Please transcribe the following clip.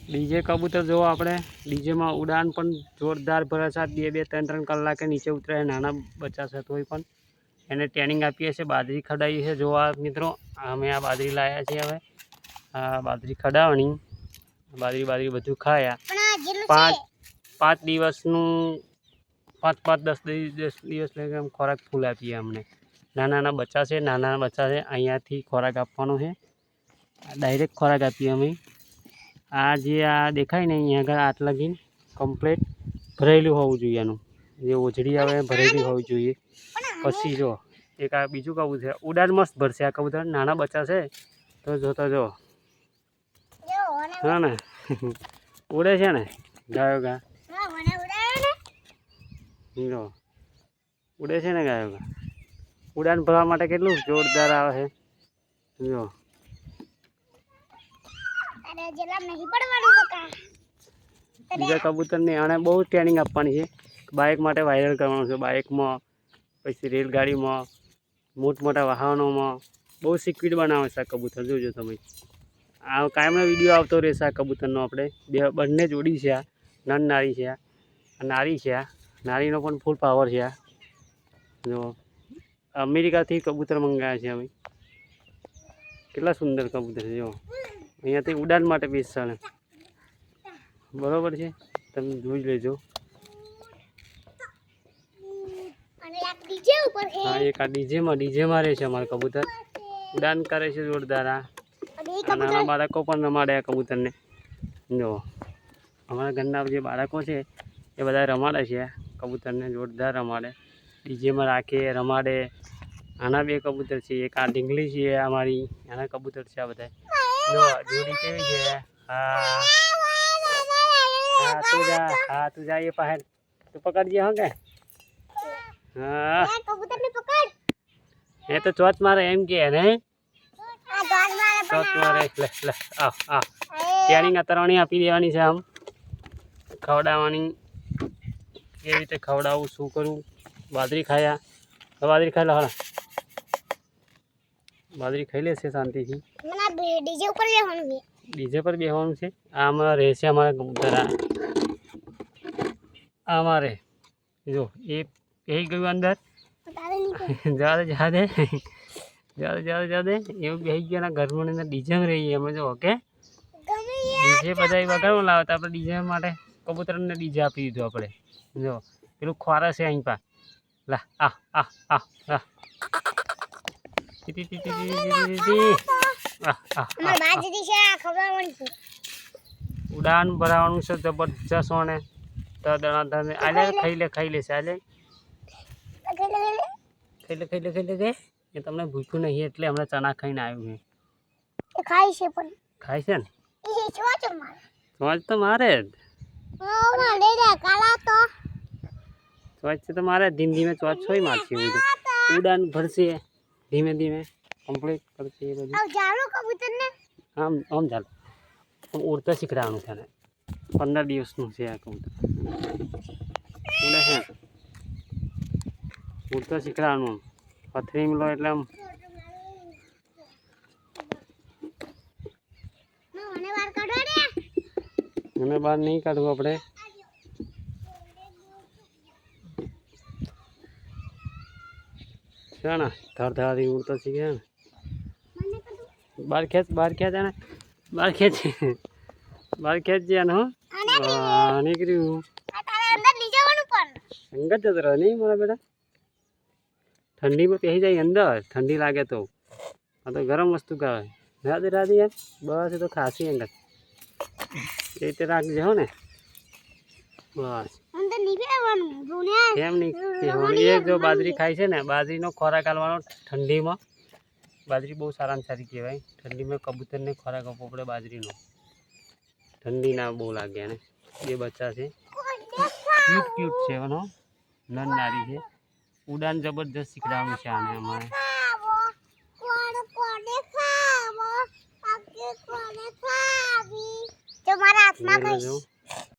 DJ કબૂતર જો આપણે ડીજેમાં ઉડાન પણ જોરદાર ભરે છે. 2-3 કલાકે નીચે ઉતરે. નાના બચ્ચા છે તોય પણ એને ટ્રેનિંગ આપીએ છીએ. બાજરી ખડાવી છે. જોવા મિત્રો અમે આ બાજરી લાવ્યા છીએ. હવે આ બાજરી ખડાવવાની. બાજરી બધું ખાયા. 5 દિવસનું 5-10 દિવસ લઈને ખોરાક ફૂલ આપીએ અમને. નાના બચ્ચા છે. અહીંયાથી ખોરાક આપવાનો છે. ડાયરેક્ટ ખોરાક આપીએ અમે. આ જે આ દેખાય ને અહીંયા આગળ આટ લગીને કમ્પ્લીટ ભરેલું હોવું જોઈએ. એનું જે ઓજડી આવે ભરેલી હોવી જોઈએ. પછી જો એક આ બીજું કબૂતર છે. ઉડાન મસ્ત ભરશે આ કબૂતર. નાના બચ્ચા છે તો જોતા જો હા ને ઉડે છે ને ગાયો ગા ઉડે છે ને ગાયો ગા. ઉડાન ભરવા માટે કેટલું જોરદાર આવે છે જો. બીજા કબૂતરને આને બહુ ટ્રેનિંગ આપવાની છે. બાઇક માટે વાયરલ કરવાનું છે. બાઇકમાં પછી રેલગાડીમાં મોટા વાહનોમાં બહુ સિક્યુરિટ બનાવે છે આ કબૂતર. જોજો તમે આ કાયમનો વિડીયો આવતો રહેશે આ કબૂતરનો. આપણે બંને જોડી છે. આ નર નારી છે. આ નારી છે. આ નારીનો પણ ફૂલ પાવર છે. આ જો અમેરિકાથી કબૂતર મંગાવ્યા છે અમે. કેટલા સુંદર કબૂતર છે જો. અહીંયાથી ઉડાન માટે બેસાડે બરોબર છે. તમે જોઈ લેજો. હા એક આ ડીજેમાં રહે છે અમારા કબૂતર. ઉડાન કરે છે જોરદાર. આ નાના બાળકો પણ રમાડે આ કબૂતરને. જો અમારા ઘરના જે બાળકો છે એ બધા રમાડે છે કબૂતરને. જોરદાર રમાડે. ડીજેમાં રાખે રમાડે. આના 2 કબૂતર છે. એક આ ઢીંગલી છે અમારી. આના કબૂતર છે આ બધા. જો જોડી કેવી છે. હા તું જા એ પાસે તું પકડજે. હો કે હા એ તો ચોચ મારે એમ કે ને ચોચ મારે. લે આ ટ્રેનિંગ અત્યારની આપી દેવાની છે. આમ ખવડાવવાની કેવી રીતે ખવડાવવું શું કરવું. બાજરી ખાયા બાજરી ખાઈ લો. હા બાજરી ખાઈ લેશે શાંતિથી. ડીજે પર બેસવાનું છે. આમાં રહેશે અમારા કબૂતર. આમાં રહે જો એ બેસી ગયું અંદર. જા દે એવું બેસી ગયા ઘરમાં ડીજેમાં રહીએ અમે. જો ઓકે ડીજે બધા વગાડવા લાવે તો આપણે ડીજે માટે કબૂતરને ડીજે આપી દીધું આપણે. જો પેલું ખોરા છે અહીં પા. લા ઉડાન ભરાવાનું છે જબરજસ્ત. ને તો દણાધર આલે ખાઈ લેશે. આલે ખાઈ લે એ તમને ભૂખ્યું નહીં એટલે હમણાં ચણા ખાઈને આવ્યું છે. ખાય છે ને ચોચ તો મારે જ. ચોચ તો મારે ધીમે ચોચ છોય મારશે. ઉડાન ભરશે ધીમે કમ્પ્લીટ કરશે એ બધું. આમ ચાલો ઉડતા શીખડાવવાનું છે. 15 દિવસનું છે આ કબૂતર. ઉડે છે ઉડતા શીખડાવવાનું. પથરી મિલો એટલે આમ મને બહાર નહીં કાઢવું આપણે. છે ને ધરધરાથી ઉડતો શીખે ને. બહાર ખેંચ ને બહાર ખેંચજે ને. હા નીકળ્યું. અંગત જતો રહ્યો નહીં મારા બેટા. ઠંડીમાં પહેરી જાય અંદર. ઠંડી લાગે તો આ તો ગરમ વસ્તુ કહેવાય. રાધે યાર બસ એ તો ખાસી અંગત એ રીતે રાખજે. હો ને બસ કેમ નહીં. એ જો બાજરી ખાય છે ને બાજરીનો ખોરાક આલવાનો ઠંડીમાં. બાજરી બહુ સારામાં સારી કહેવાય. ઠંડીમાં કબૂતરને ખોરાક આપવો પડે બાજરીનો. ઠંડી ના બહુ લાગે. એને 2 બચ્ચા છે. ક્યુટ છે. એનો નર નારી છે. ઉડાન જબરજસ્ત શીખડાવવાનું છે આને અમારે.